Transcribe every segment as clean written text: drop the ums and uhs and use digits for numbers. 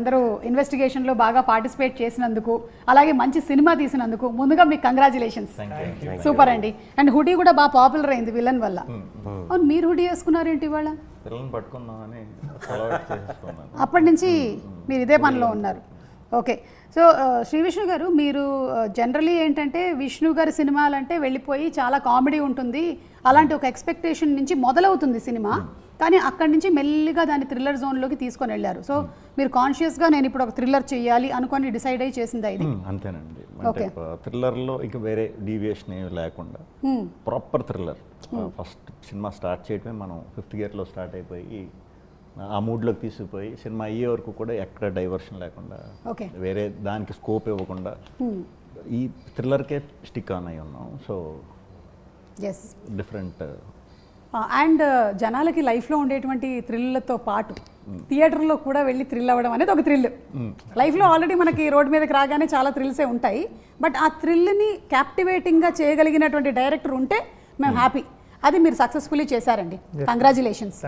అందరూ ఇన్వెస్టిగేషన్లో బాగా పార్టిసిపేట్ చేసినందుకు అలాగే మంచి సినిమా తీసినందుకు ముందుగా మీకు కంగ్రాచులేషన్స్. సూపర్ అండి. అండ్ హుడీ కూడా బాగా పాపులర్ అయింది విలన్ వల్ల. అవును, మీరు హుడీ వేసుకున్నారేంటి ఇవాళ? అప్పటి నుంచి మీరు ఇదే పనిలో ఉన్నారు. ఓకే. సో శ్రీ విష్ణు గారు, మీరు జనరలీ ఏంటంటే విష్ణు గారి సినిమాలంటే వెళ్ళిపోయి చాలా కామెడీ ఉంటుంది, అలాంటి ఒక ఎక్స్పెక్టేషన్ నుంచి మొదలవుతుంది సినిమా, కానీ అక్కడి నుంచి మెల్లిగా దాన్ని థ్రిల్లర్ జోన్లోకి తీసుకొని వెళ్ళారు. సో మీరు కాన్షియస్గా నేను ఇప్పుడు ఒక థ్రిల్లర్ చేయాలి అనుకొని డిసైడ్ అయ్యి చేసిందా ఇది? అంతేనండి. అంటే థ్రిల్లర్లో ఇక వేరే డీవియేషన్ ఏమి లేకుండా proper thriller. First cinema start చేయడమే మనం 5th గేర్లో స్టార్ట్ అయిపోయి ఆ మూడ్లోకి తీసుకుపోయి సినిమా అయ్యే వరకు కూడా ఎక్కడ డైవర్షన్ లేకుండా వేరే దానికి స్కోప్ ఇవ్వకుండా ఈ థ్రిల్లర్కే స్టిక్ ఆన్ అయి ఉన్నాం. So different. అండ్ జనాలకి లైఫ్లో ఉండేటువంటి థ్రిల్లతో పాటు థియేటర్లో కూడా వెళ్ళి థ్రిల్ అవ్వడం అనేది ఒక థ్రిల్. లైఫ్లో ఆల్రెడీ మనకి రోడ్ మీదకి రాగానే చాలా థ్రిల్సే ఉంటాయి, బట్ ఆ థ్రిల్ని క్యాప్టివేటింగ్గా చేయగలిగినటువంటి డైరెక్టర్ ఉంటే మేము హ్యాపీ. అది మీరు సక్సెస్ఫుల్లీ చేశారండి. కంగ్రాచులేషన్స్.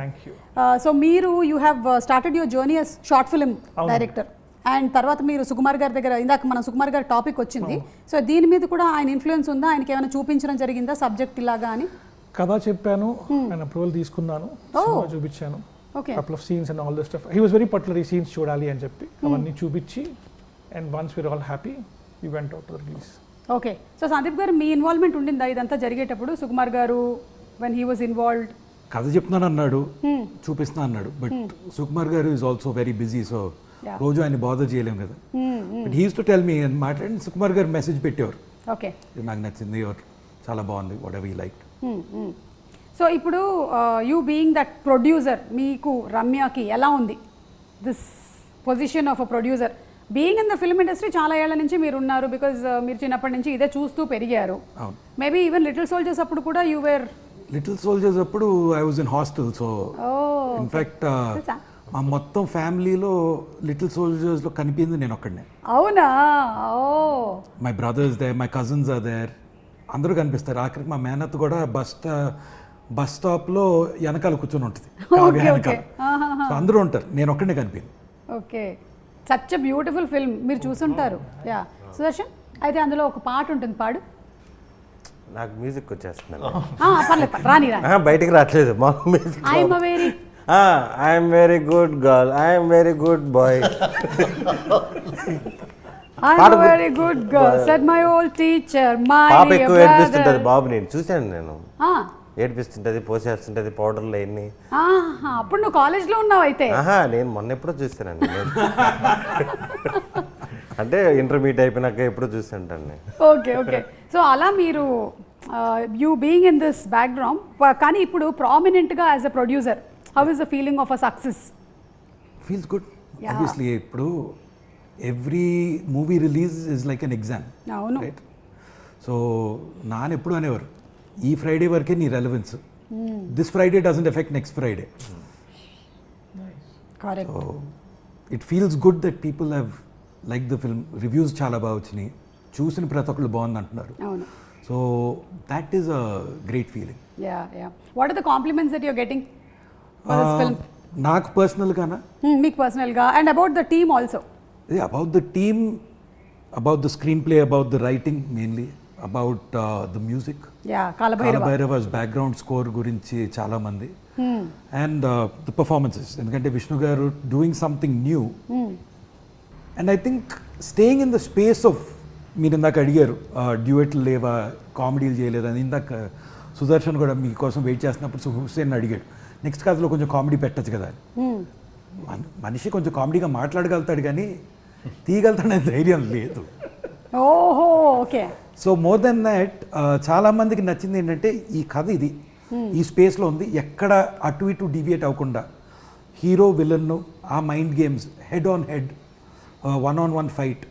సో మీరు you have started your journey as short film director, and తర్వాత మీరు సుకుమార్ గారి దగ్గర, ఇందాక మన సుకుమార్ గారి టాపిక్ వచ్చింది, సో దీని మీద కూడా ఆయన ఇన్ఫ్లుయెన్స్ ఉందా? ఆయనకి ఏమైనా చూపించడం జరిగిందా సబ్జెక్ట్ ఇలాగా అని? కథ చెప్పాను, ఆయన అప్రూవల్ తీసుకున్నాను, చూపించాను, couple of scenes and all this stuff. He was very particular ఈ సీన్స్ చూడాలి అని చెప్పి అవన్నీ చూపించి, and once we're all happy we went out to the release. Okay. So Sandeep గారు, మీ ఇన్వాల్వ్మెంట్ ఉండిందా ఇదంతా జరిగేటప్పుడు? సుకుమార్ గారు when he was involved, కథ చెప్తున్నాను అన్నాడు, చూపిస్తున్నా అన్నాడు, బట్ సుకుమార్ గారు is also very busy, so రోజు ఆయన బాదర్ చేయలేము కదా. But he use to tell me అని మాట్లాడి సుకుమార్ గారు మెసేజ్ పెట్టేవారు, ఓకే నాకు నచ్చింది, చాలా బాగుంది, what ever you like. So ఇప్పుడు యూ బీయింగ్ దట్ ప్రొడ్యూసర్, మీకు రమ్యకి ఎలా ఉంది this position of a producer? Being in the film industry చాలా ఏళ్ల నుంచి మీరు ఉన్నారు, బికాజ్ మీరు చిన్నప్పటి నుంచి ఇదే చూస్తూ పెరిగారు. మేబీ ఈవెన్ లిటిల్ సోల్జర్స్ అప్పుడు కూడా యూ వేర్. లిటిల్ సోల్జర్స్ అప్పుడు I was in hostel, so in fact మా మొత్తం ఫ్యామిలీలో లిటిల్ సోల్జర్స్లో కనిపించింది నేను ఒక్కడనే. అవునా? My brothers there, my cousins are there, అందరూ కనిపిస్తారు. ఆఖరికి మా మేనత్ కూడా బస్ స్టాప్లో వెనకాల కూర్చొని ఉంటుంది, వెనకాల అందరూ ఉంటారు, నేను ఒక్కడనే కనిపించింది. Okay, such a beautiful film, మీరు చూసుంటారు. యా సుదర్శన్, అయితే అందులో ఒక పాట ఉంటుంది, పాడు. నాకు మ్యూజిక్ వచ్చేస్తున్నాను, బయటికి రావట్లేదు. I'm very good girl, I'm very good boy, I'm a very good girl, said my old teacher, my పాప ఎక్కువ ఏడిపిస్తుంటది బాబు, నేను చూశాను, నేను ఏడిపిస్తుంటది, పోసేస్తుంటది పౌడర్లు అన్ని. అప్పుడు నువ్వు కాలేజ్లో ఉన్నావు అయితే? నేను మొన్న ఎప్పుడో చూసానండి, అంటే ఇంటర్మీడియట్ అయిపోయినాక ఎప్పుడో చూసానండి. Okay okay. సో అలా మీరు you being in this background, కానీ ఇప్పుడు ప్రామినెంట్గా as a producer, how is the feeling of a success? Feels good. Obviously ఇప్పుడు every movie release is like an exam, right? So నాన్న ఎప్పుడు అనేవారు, ఈ ఫ్రైడే వరకే నీ relevance, this Friday doesn't affect next Friday. Correct. So it feels good that people have like the film, reviews చాలా బాగా వచ్చినాయి, చూసిన ప్రతి ఒక్కళ్ళు బాగుంది అంటున్నారు. So that is a great feeling. What are the compliments that you are getting for this film? నాకు పర్సనల్గానా? మీకు పర్సనల్గా, and about the team also. About the team, about the screenplay, about the writing mainly, about the music. Kalabhairava's background score gurinchi chaala mandi, and the performances. Endukante Vishnu garu doing something new, and I think staying in the space of, meer indaka adigaru duet leva, comedy cheyaleda ani, indaka Sudarshan kuda mee kosam wait chestunappudu Hussein adigaru next kathalo konచెం comedy పెట్టచ్చు కదా. మనిషి కొంచెం కామెడీగా మాట్లాడగలుగుతాడు కానీ తీయగలుగుతాడనే ధైర్యం లేదు. ఓహో, okay. So more than that చాలామందికి నచ్చింది ఏంటంటే ఈ కథ ఇది ఈ స్పేస్లో ఉంది, ఎక్కడ అటు ఇటు డివియేట్ అవ్వకుండా హీరో విలన్ను ఆ mind games, head on head, one fight,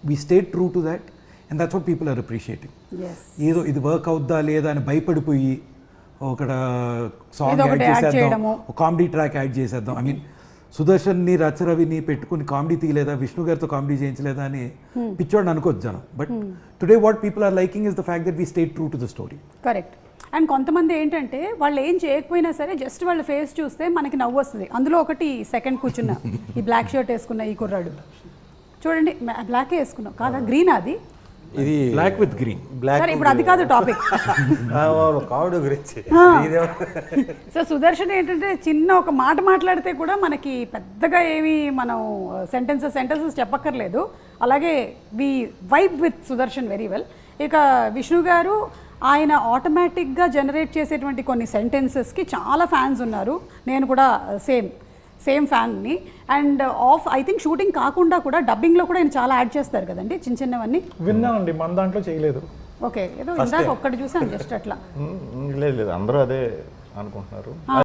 we stayed true to that, and that's what people are appreciating. ఏదో ఇది వర్క్ అవుద్దా లేదా అని భయపడిపోయి ఒక సాంగ్ యాడ్ చేసేద్దాం, ఒక కామెడీ ట్రాక్ యాడ్ చేసేద్దాం, ఐ మీన్ సుదర్శన్ని రచరవిని పెట్టుకుని కామెడీ తీయలేదా, విష్ణు గారితో కామెడీ చేయించలేదా అని పిచ్చోడిని అనుకోవచ్చు జనం. But today what people are liking is the fact that we stayed true to the story. Correct. And కొంతమంది ఏంటంటే వాళ్ళు ఏం చేయకపోయినా సరే జస్ట్ వాళ్ళ ఫేస్ చూస్తే మనకి నవ్వు వస్తుంది. అందులో ఒకటి సెకండ్ కూర్చున్న ఈ బ్లాక్ షర్ట్ వేసుకున్న ఈ కుర్రాడు చూడండి, బ్లాకే వేసుకున్నావు కాదా, గ్రీన్ అది ఇది బ్లాక్ విత్ గ్రీన్. బ్లాక్ సరే ఇప్పుడు అది కాదు టాపిక్. కావుడు గురించి సో సుదర్శన్ ఏంటంటే చిన్న ఒక మాట మాట్లాడితే కూడా మనకి పెద్దగా ఏమి మనం సెంటెన్సెస్ చెప్పక్కర్లేదు. అలాగే we vibe with Sudarshan very well. ఇక విష్ణు గారు ఆయన ఆటోమేటిక్గా జనరేట్ చేసేటువంటి కొన్ని సెంటెన్సెస్కి చాలా ఫ్యాన్స్ ఉన్నారు. నేను కూడా సేమ్ ఫ్యాన్ని. అండ్ ఐ థింక్ షూటింగ్ కాకుండా కూడా డబ్బింగ్లో కూడా ఆయన చాలా యాడ్ చేస్తారు కదండి, చిన్న చిన్నవన్నీ. విన్నానండి, మన దాంట్లో చేయలేదు. ఓకే, ఏదో ఇందాక ఒక్కటి చూసాను జస్ట్ అట్లా. లేదు అందరూ అదే అనుకుంటున్నారు.